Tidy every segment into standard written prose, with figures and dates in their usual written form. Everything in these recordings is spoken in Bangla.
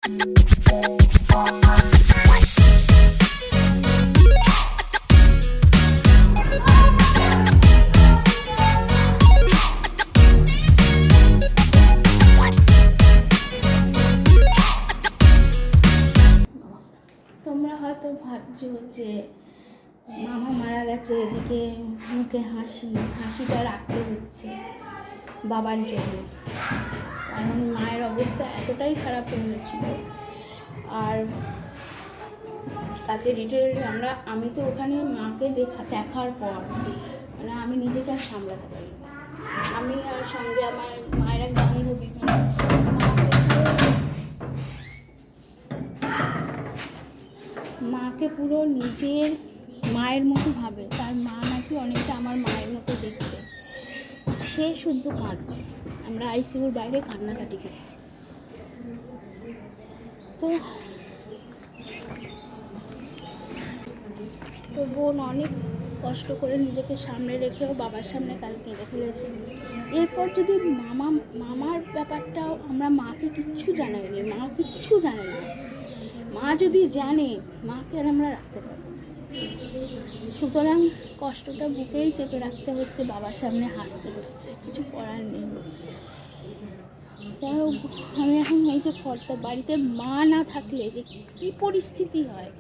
তোমরা হয়তো ভাবছো যে মামা মারা গেছে, এদিকে মুখে হাসিটা রাখতে হচ্ছে বাবার জন্য, কারণ মায়ের অবস্থা এতটাই খারাপ হয়ে গেছিল। আর তাকে ডিটেইলি আমি তো ওখানে মাকে দেখার পর মানে আমি নিজেকে আর সামলাতে পারি না। আমি আর সঙ্গে আমার মায়ের এক বান্ধবী মাকে পুরো নিজের মায়ের মতো ভাবে, তার মা নাকি অনেকটা আমার মায়ের মতো দেখতে। সে শুদ্ধ কাঁদছে, আমরা আইসিইউর বাইরে কান্নাকাটি করছি। তো বোন অনেক কষ্ট করে নিজেকে সামনে রেখেও বাবার সামনে কাল কেঁদে ফেলেছে। এরপর যদি মামার ব্যাপারটাও আমরা মাকে কিচ্ছু জানাইনি, মা কিচ্ছু জানে না। মা যদি জানে, মাকে আর আমরা রাখতে পারবো না। সুতরাং কষ্টটা বুকেই চেপে রাখতে হচ্ছে, বাবার সামনে হাসতে হচ্ছে, কিছু করার নেই। আমি এখন এই যে ফলটা বাড়িতে মা না থাকলে যে কী পরিস্থিতি হয়,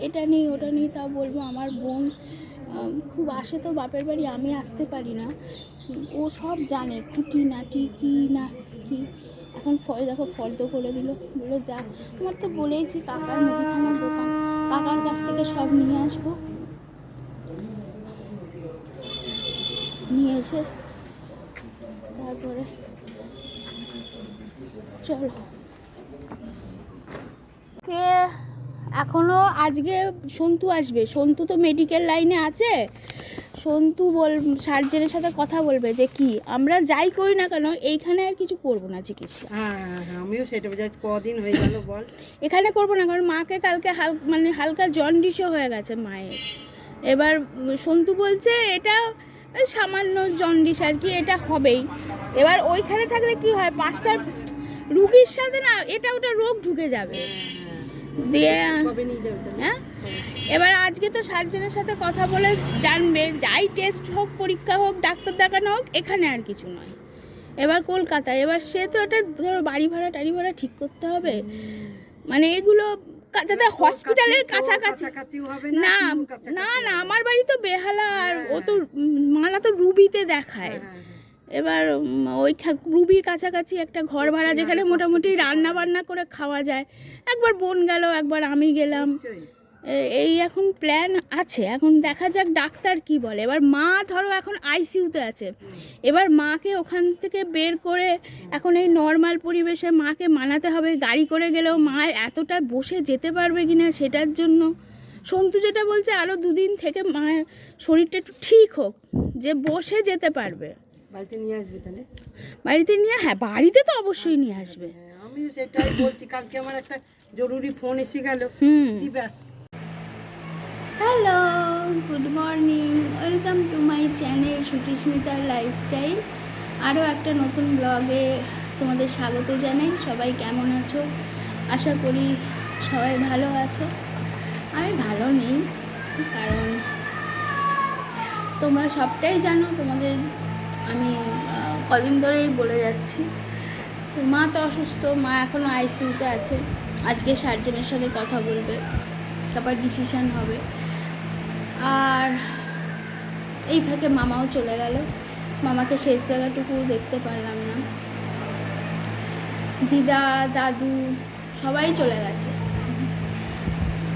এটা নেই ওটা নেই তাও বলবো। আমার বোন খুব আসে তো বাপের বাড়ি, আমি আসতে পারি না, ও সব জানে খুঁটিনাটি কী না কি। এখন দেখো ফল্ট করে দিল, বললো যা, আমার তো বলেইছি কাকার মুদিখানার দোকান, কাকার কাছ থেকে সব নিয়ে আসবো। নিয়ে এসে তারপরে চলো। কে এখনও আজকে সন্তু আসবে, সন্তু তো মেডিকেল লাইনে আছে। সন্তু সার্জেনের সাথে কথা বলবে যে কি আমরা যাই করি না কেন এইখানে আর কিছু করব না চিকিৎসা। হ্যাঁ আমিও সেটা বোঝাই, কদিন হয়ে গেল বল, এখানে করব না, কারণ মাকে কালকে হালকা জন্ডিসও হয়ে গেছে মায়ের। এবার সন্তু বলছে এটা সামান্য জন্ডিস আর কি, এটা হবেই। এবার ওইখানে থাকলে কি হয়, 5টা রুগীর সাথে না এটা ওটা রোগ ঢুকে যাবে দিয়ে। হ্যাঁ এবার আজকে তো সার্জনের সাথে কথা বলে জানবে, যাই টেস্ট হোক পরীক্ষা হোক ডাক্তার দেখানো হোক, এখানে আর কিছু নয়। এবার কলকাতায়, এবার সে তো এটা ধরো বাড়ি ভাড়া টাড়ি ভাড়া ঠিক করতে হবে, মানে এগুলো যাতে হসপিটালের কাছাকাছি না। না না আমার বাড়ি তো বেহালা, আর ও তো মারা তো রুবিতে দেখায়। এবার ওই রুবির কাছাকাছি একটা ঘর ভাড়া, যেখানে মোটামুটি রান্না বান্না করে খাওয়া যায়। একবার বোন গেল, একবার আমি গেলাম, এই এখন প্ল্যান আছে। এখন দেখা যাক ডাক্তার কি বলে। এবার মা ধরো এখন আইসিইউতে আছে, এবার মাকে ওখান থেকে বের করে এখন এই নর্মাল পরিবেশে মাকে মানাতে হবে। গাড়ি করে গেলেও মা এতটা বসে যেতে পারবে কিনা সেটার জন্য সন্তু যেটা বলছে আরও 2 দিন থেকে মায়ের শরীরটা একটু ঠিক হোক, যে বসে যেতে পারবে। বাড়িতে নিয়ে আসবে তাহলে? বাড়িতে নিয়ে, হ্যাঁ বাড়িতে তো অবশ্যই নিয়ে আসবে। আমিও সেটাই বলছি, কালকে আমার একটা জরুরি ফোন এসে গেল। ব্যাস। Hello, good morning, welcome to my channel সুচিস্মিতার লাইফস্টাইল। আরও একটা নতুন ব্লগে তোমাদের স্বাগত জানাই। সবাই কেমন আছো? আশা করি সবাই ভালো আছো। আমি ভালো নেই, কারণ তোমরা সবটাই জানো, তোমাদের আমি কদিন ধরেই বলে যাচ্ছি। তো মা তো অসুস্থ, মা এখনও আইসিইউতে আছে। আজকে সার্জনের সাথে কথা বলবে, তারপর ডিসিশান হবে। আর এই ফাঁকে মামাও চলে গেল, মামাকে শেষ জায়গাটুকু দেখতে পারলাম না। দিদা দাদু সবাই চলে গেছে,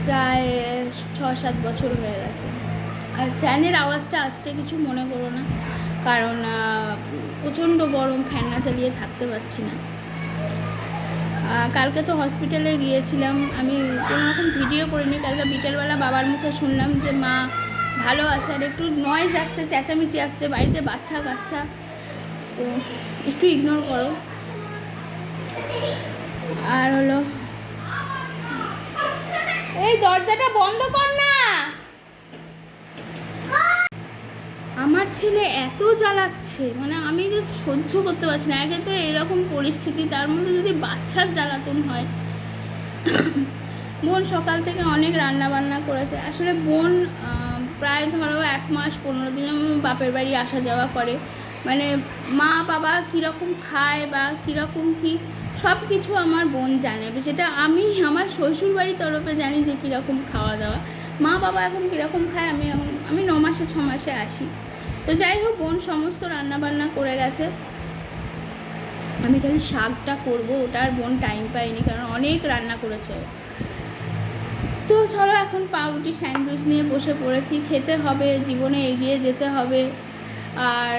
প্রায় 6-7 বছর হয়ে গেছে। আর ফ্যানের আওয়াজটা আসছে, কিছু মনে করো না, কারণ প্রচণ্ড গরম, ফ্যান না চালিয়ে থাকতে পারছি না। কালকে তো হসপিটালে গিয়েছিলাম, আমি কোনো রকম ভিডিও করিনি। কালকে বিকেলবেলা বাবার মুখে শুনলাম যে মা ভালো আছে, আর একটু নয়েজ আসছে, চেঁচামেচি আসছে, বাড়িতে বাচ্চা কাচ্চা, তো একটু ইগনোর করো। আর হলো এই দরজাটা বন্ধ কর না। আমার ছেলে এত জ্বালাচ্ছে, মানে আমি যে সহ্য করতে পারছি না। আগে তো এরকম পরিস্থিতি, তার মধ্যে যদি বাচ্চার জ্বালাতন হয়, বোন সকাল থেকে অনেক রান্না বান্না করেছে। আসলে বোন প্রায় ধরো 1 মাস 15 দিন বাপের বাড়ি আসা যাওয়া করে, মানে মা বাবা কীরকম খায় বা কীরকম কী সব কিছু আমার বোন জানে, যেটা আমি আমার শ্বশুরবাড়ির তরফে জানি যে কীরকম খাওয়া দাওয়া, মা বাবা এখন কীরকম খায় আমি 9 মাসে 6 মাসে আসি। তো যাই হোক, বোন সমস্ত রান্নাবান্না করে গেছে। আমি খালি শাকটা করবো, ওটা আর বোন টাইম পাইনি কারণ অনেক রান্না করেছে। তো চলো এখন পাউরুটি স্যান্ডউইচ নিয়ে বসে পড়েছি, খেতে হবে, জীবনে এগিয়ে যেতে হবে। আর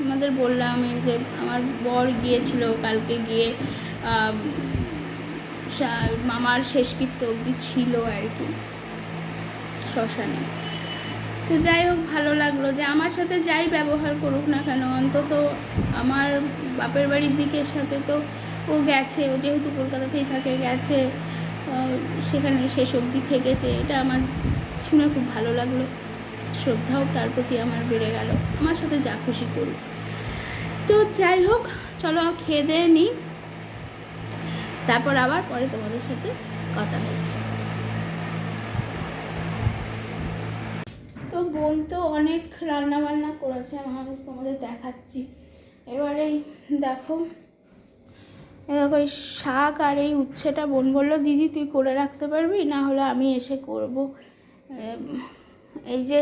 আমাদের বললাম যে আমার বর গিয়েছিল কালকে, গিয়ে মামার শেষকৃত্য অবধি ছিল আর কি শ্মশানে। তো যাই হোক, ভালো লাগলো যে আমার সাথে যাই ব্যবহার করুক না কেন, অন্তত আমার বাপের বাড়ির দিকের সাথে তো ও গেছে, ও যেহেতু কলকাতাতেই থাকে, গেছে সেখানে শেষ অবধি থেকেছে, এটা আমার শুনে খুব ভালো লাগলো। শ্রদ্ধাও তার প্রতি আমার বেড়ে গেল, আমার সাথে যা খুশি করুক। তো যাই হোক, চলো খেয়ে দিয়ে নিই, তারপর আবার পরে তোমাদের সাথে কথা হচ্ছে। তো বোন তো অনেক রান্না বান্না করেছে, আমি তোমাদের দেখাচ্ছি। এবারে দেখো এই শাক আর এই উচ্ছেটা বোন বললো দিদি তুই করে রাখতে পারবি, না হলে আমি এসে করব। এই যে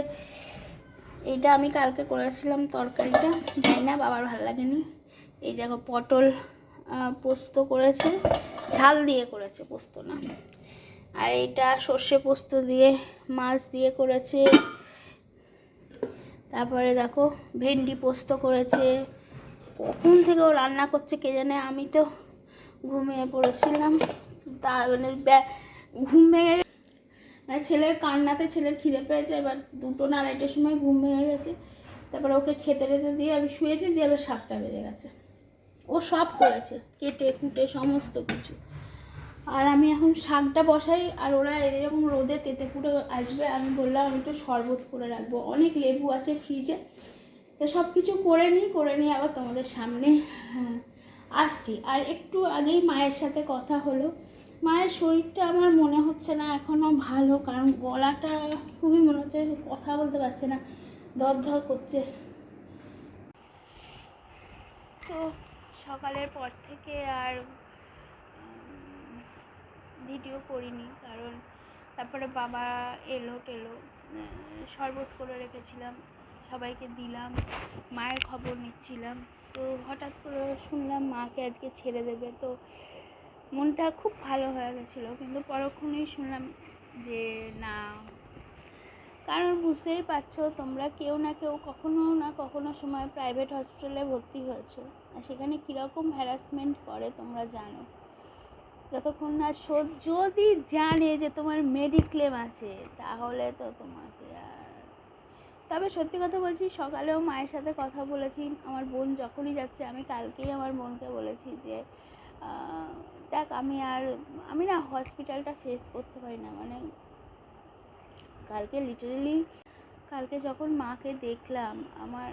এইটা আমি কালকে করেছিলাম তরকারিটা, জানি না বাবার ভালো লাগেনি। এই দেখো পটল পোস্ত করেছে, ঝাল দিয়ে করেছে, পোস্ত না। আর এইটা সর্ষে পোস্ত দিয়ে মাছ দিয়ে করেছে। তারপরে দেখো ভেন্ডি পোস্ত করেছে। কখন থেকে ও রান্না করছে কে জানে, আমি তো ঘুমিয়ে পড়েছিলাম। তা মানে ঘুম ভেঙে মানে ছেলের কান্নাতে ছেলের খিদে পেয়েছে, এবার 2টো না 2:30টার সময় ঘুম ভেঙে গেছে। তারপরে ওকে খেতে টেতে দিয়ে আমি শুয়েছি, দিয়ে আবার 7টা বেজে গেছে। ও সব করেছে, কেটে কুটে সমস্ত কিছু। আর আমি এখন শাকটা বসাই, আর ওরা এরকম রোদে তেতে পুরো আসবে। আমি বললাম আমি তো শরবত করে রাখবো, অনেক লেবু আছে ফ্রিজে, তো সব কিছু করে নিই আবার তোমাদের সামনে আসছি। আর একটু আগেই মায়ের সাথে কথা হলো। মায়ের শরীরটা আমার মনে হচ্ছে না এখনও ভালো, কারণ গলাটা খুবই মনে হচ্ছে কথা বলতে পারছে না, ধর করছে। তো সকালের পর থেকে আর ভিডিও করিনি, কারণ তারপরে বাবা এলো শরবত করে রেখেছিলাম, সবাইকে দিলাম, মায়ের খবর নিচ্ছিলাম। তো হঠাৎ করে শুনলাম মাকে আজকে ছেড়ে দেবে, তো মনটা খুব ভালো হয়ে গেছিলো। কিন্তু পরক্ষণেই শুনলাম যে না, কারণ বুঝতেই পারছো তোমরা কেউ না কেউ কখনো না কখনো সময় প্রাইভেট হসপিটালে ভর্তি হয়েছো, আর সেখানে কীরকম হ্যারাসমেন্ট করে তোমরা জানো। যতক্ষণ না যদি জানে যে তোমার মেডিক্লেম আছে, তাহলে তো তোমাকে আর। তবে সত্যি কথা বলছি, সকালেও মায়ের সাথে কথা বলেছি। আমার বোন যখনই যাচ্ছে, আমি কালকেই আমার বোনকে বলেছি যে দেখ আমি না হসপিটালটা ফেস করতে পারি না। মানে কালকে যখন মাকে দেখলাম, আমার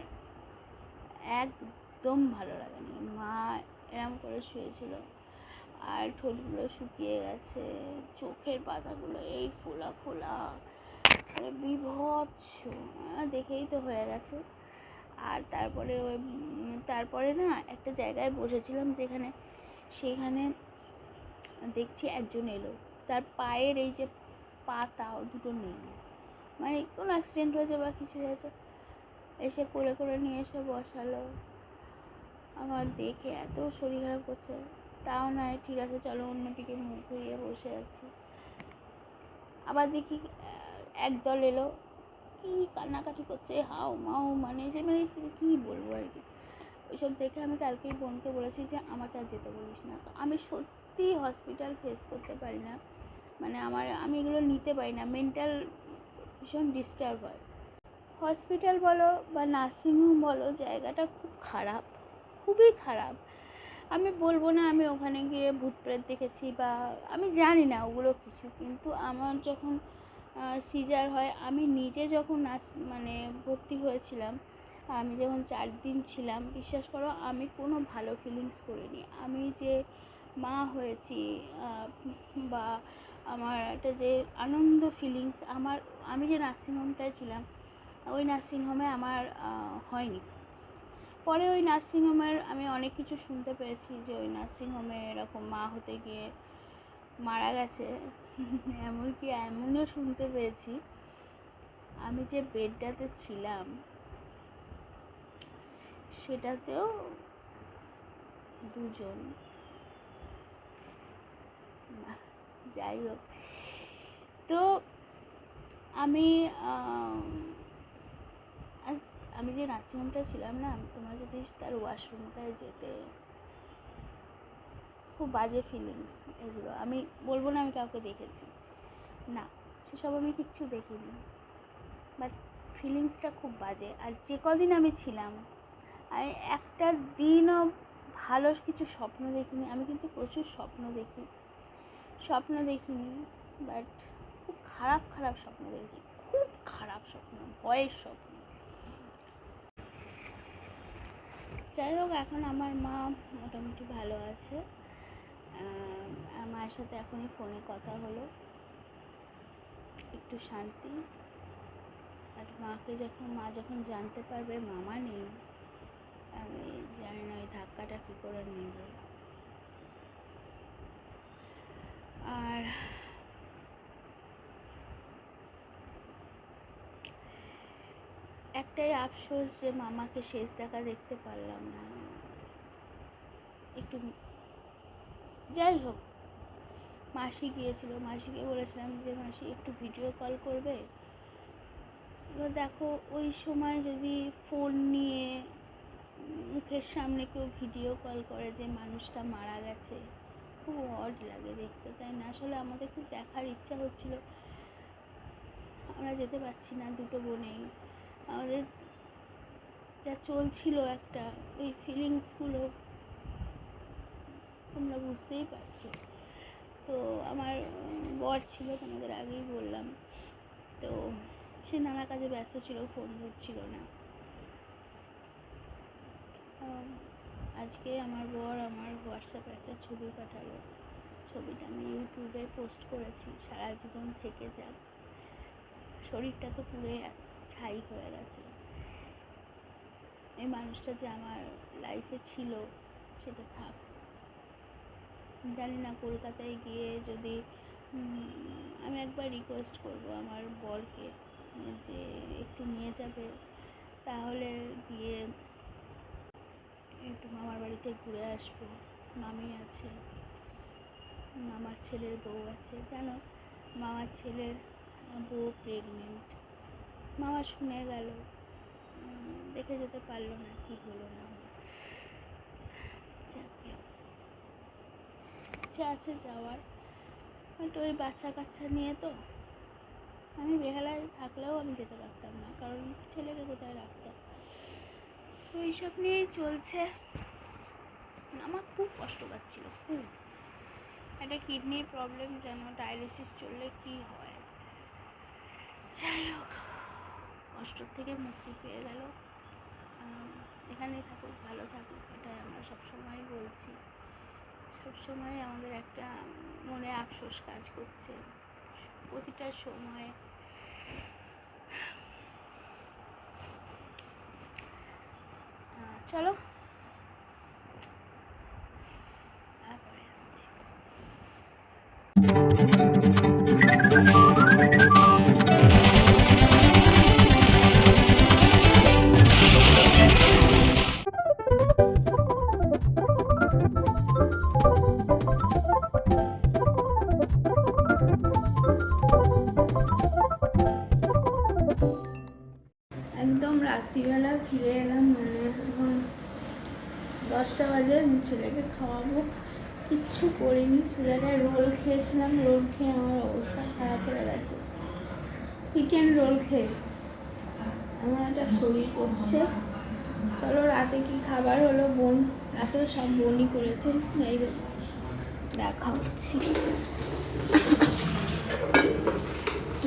একদম ভালো লাগেনি। মা এরম করে শুয়েছিল, আর ঠোঁটগুলো শুকিয়ে গেছে, চোখের পাতাগুলো এই ফোলা বিভৎস, দেখেই তো হয়ে গেছে। আর তারপরে না একটা জায়গায় বসেছিলাম, সেখানে দেখছি একজন এলো, তার পায়ের এই যে পাতাও দুটো নেই, মানে কোনো অ্যাক্সিডেন্ট হয়েছে বা কিছু হয়েছে। এসে করে নিয়ে এসে বসালো। আমার দেখে এত শরীর খারাপ করছে, তাও নয় ঠিক আছে চলো অন্যদিকে মুখ ঘুরিয়ে বসে আছি। আবার দেখি একদল এলো, কি কান্নাকাটি করছে, হাউ মাউ, মানে কি বলবো আর কি। ওইসব দেখে আমি কালকেই বোনকে বলেছি যে আমাকে আর যেতে বলিস না। আমি সত্যি হসপিটাল ফেস করতে পারি না, মানে আমি এগুলো নিতে পারি না, মেন্টাল ভীষণ ডিস্টার্ব হয়। হসপিটাল বলো বা নার্সিংহোম বলো, জায়গাটা খুব খারাপ, খুবই খারাপ। আমি বলবো না আমি ওখানে গিয়ে ভূত প্রেত দেখেছি, বা আমি জানি না ওগুলো কিছু, কিন্তু আমার যখন সিজার হয়, আমি নিজে যখন ভর্তি হয়েছিলাম, আমি যখন 4 দিন ছিলাম, বিশ্বাস করো আমি কোনো ভালো ফিলিংস করিনি। আমি যে মা হয়েছি বা আমার একটা যে আনন্দ ফিলিংস, আমি যে নার্সিংহোমটায় ছিলাম ওই নার্সিংহোমে আমার হয়নি। পরে ওই নার্সিংহোমের আমি অনেক কিছু শুনতে পেরেছি যে ওই নার্সিংহোমে এরকম মা হতে গিয়ে মারা গেছে। এমনও শুনতে পেয়েছি আমি যে বেডটাতে ছিলাম সেটাতেও দুজন। যাই হোক, তো আমি আমি যে নার্সিংহোমটা ছিলাম না, তোমার যদি তার ওয়াশরুমটায় যেতে, খুব বাজে ফিলিংস এগুলো। আমি বলবো না আমি কাউকে দেখেছি, না, সেসব আমি কিচ্ছু দেখিনি, বাট ফিলিংসটা খুব বাজে। আর যে কদিন আমি ছিলাম আমি একটা দিনও ভালো কিছু স্বপ্ন দেখিনি। আমি কিন্তু প্রচুর স্বপ্ন দেখিনি, বাট খুব খারাপ স্বপ্ন দেখেছি, খুব খারাপ স্বপ্ন, ভয়ের স্বপ্ন। যাই হোক, এখন আমার মা মোটামুটি ভালো আছে। মায়ের সাথে এখনই ফোনে কথা হলো, একটু শান্তি। আর মা যখন জানতে পারবে মামা নেই, আমি জানি না ওই ধাক্কাটা কী করে নেব। আর একটাই আফসোস যে মামাকে শেষ দেখা দেখতে পারলাম না একটু। যাই হোক, মাসি গিয়েছিল, মাসিকে বলেছিলাম যে মাসি একটু ভিডিও কল করবে। এবার দেখো, ওই সময় যদি ফোন নিয়ে মুখের সামনে কেউ ভিডিও কল করে যে মানুষটা মারা গেছে, খুব অড লাগে দেখতে, তাই না? আসলে আমাদের খুব দেখার ইচ্ছা হচ্ছিল, আমরা যেতে পারছি না দুটো বোনেই। আমাদের যা চলছিল একটা, ওই ফিলিংসগুলো তোমরা বুঝতেই পারছো। তো আমার বর ছিল, তোমাদের আগেই বললাম, তো সে নানা কাজে ব্যস্ত ছিল, ফোন ধরছিল না। আজকে আমার বর আমার হোয়াটসঅ্যাপে একটা ছবি পাঠালো, ছবিটা আমি ইউটিউবে পোস্ট করেছি। সারা জীবন থেকে যাক, শরীরটা তো পুরো ছাই হয়ে গেছে। এই মানুষটা যে আমার লাইফে ছিল সেটা থাক। জানি না, কলকাতায় গিয়ে যদি আমি একবার রিকোয়েস্ট করব আমার বরকে যে একটু নিয়ে যাবে, তাহলে গিয়ে একটু মামার বাড়িতে ঘুরে আসবো। মামি আছে, মামার ছেলের বউ আছে, জানো মামার ছেলের বউ প্রেগনেন্ট। মামা শুনে গেল, দেখে যেতে পারলো না, কি হলো না ইচ্ছে আছে যাওয়ার, বাট ওই বাচ্চা কাচ্চা নিয়ে তো আমি বেহালায় থাকলেও আমি যেতে পারতাম না, কারণ ছেলেকে কোথায় রাখতাম। তো এইসব নিয়েই চলছে। আমার খুব কষ্ট পাচ্ছিল, খুব। একটা কিডনির প্রবলেম, যেন ডায়ালিসিস চললে কি হয়। যাই হোক, কষ্টর থেকে মুক্তি পেয়ে গেল। এখানেই থাকুক, ভালো থাকুক, এটাই আমরা সবসময় বলছি। সবসময় আমাদের একটা মনে আফসোস কাজ করছে প্রতিটা সময়। চলো একদম রাত্রিবেলা ফিরে এলাম, মানে এখন 10টা বাজে। ছেলেকে খাওয়াবো, কিচ্ছু করিনি, ছেলেটায় রোল খেয়েছিলাম, রোল খেয়ে আমার অবস্থা খারাপ হয়ে গেছে। চিকেন রোল খেয়ে আমার একটা শরীর করছে। চলো রাতে কি খাবার হলো, বোন রাতেও সব বোনই করেছে, যাই হোক দেখা হচ্ছে।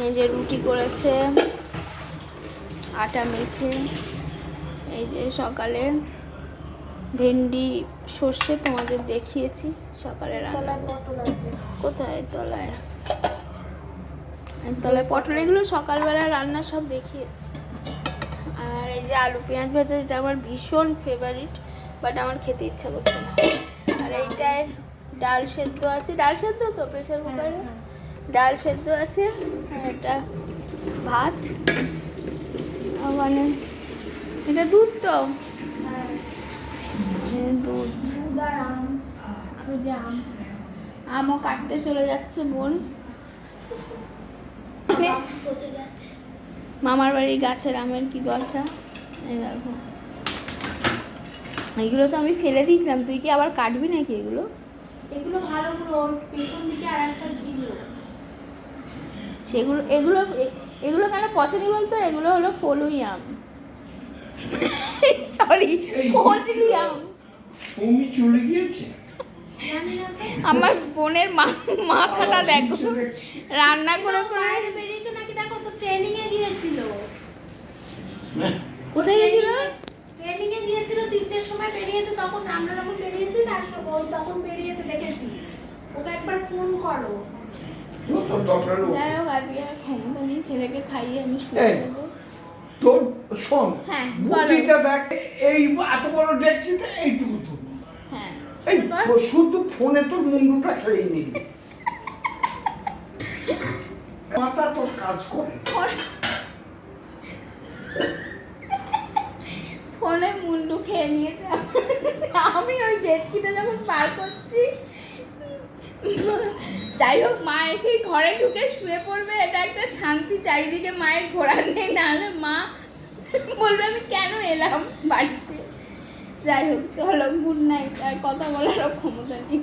এই যে রুটি করেছে আটা মেখে, এই যে সকালে ভেন্ডি সর্ষে তোমাদের দেখিয়েছি সকালে রান্না। কোথায় তলায় তলায় পটল, এগুলো সকালবেলা রান্না সব দেখিয়েছি। আর এই যে আলু পেঁয়াজ ভাজা, এটা আমার ভীষণ ফেভারিট, বাট আমার খেতে ইচ্ছা করছে না। আর এইটায় ডাল সেদ্ধ আছে, ডাল সেদ্ধ তো প্রেশার কুকারে, ডাল সেদ্ধ আছে। আর এটা ভাত, মানে এটা দুধ তো, দুধ। আমও কাটতে চলে যাচ্ছে বোন, মামার বাড়ির গাছের আমের কি দশা। এই দেখো, এগুলো তো আমি ফেলে দিয়েছিলাম, তুই কি আবার কাটবি নাকি এগুলো? এগুলো ভালো গুলো, পেছন দিকে আর একটা ছিল সেগুলো, এগুলো কেন পছন্দ বলতো? এগুলো হলো ফলুই আম, সরি ফজলি আম। সৌমি চলে গিয়েছে। আমার বোনের মাথাটা দেখো, রান্না করে করে। বাইরে বেরিয়েছে নাকি দেখো তো, ট্রেনিং এ গিয়েছিল। কোথায় গেছিল? ট্রেনিং এ গিয়েছিল, 3টের সময় বেরিয়েছে, তখন আমরা যখন বেরিয়েছি তার সময় তখন বেরিয়েছে দেখেছি। ওকে একবার ফোন করো। যাই হোক, আজকে আর ক্ষমতা নেই, ছেলেকে খাইয়ে আমি শুয়ে এই, দেবো। তোর শোন, হ্যাঁ, বলো। বুদ্ধিটা দেখ, এই এত বড় দেখছিতে এইটুকু তো। হ্যাঁ, এই এবার? শুধু ফোনে তোর মুন্ডুটা খেয়ে নিবি, মাথা তোর কাজ করে। ফোনে মুন্ডু খেয়ে নিয়েছে। আমি ওই ডেচকিটা যখন পার করছি, যাই হোক, মা এসেই ঘরে ঢুকে শুয়ে পড়বে, এটা একটা শান্তি। চারিদিকে মায়ের ঘোরার নেই, নাহলে মা বলবে আমি কেন এলাম বাড়িতে। যাই হোক, চলো, গুড নাইট। আর কথা বলারও ক্ষমতা নেই।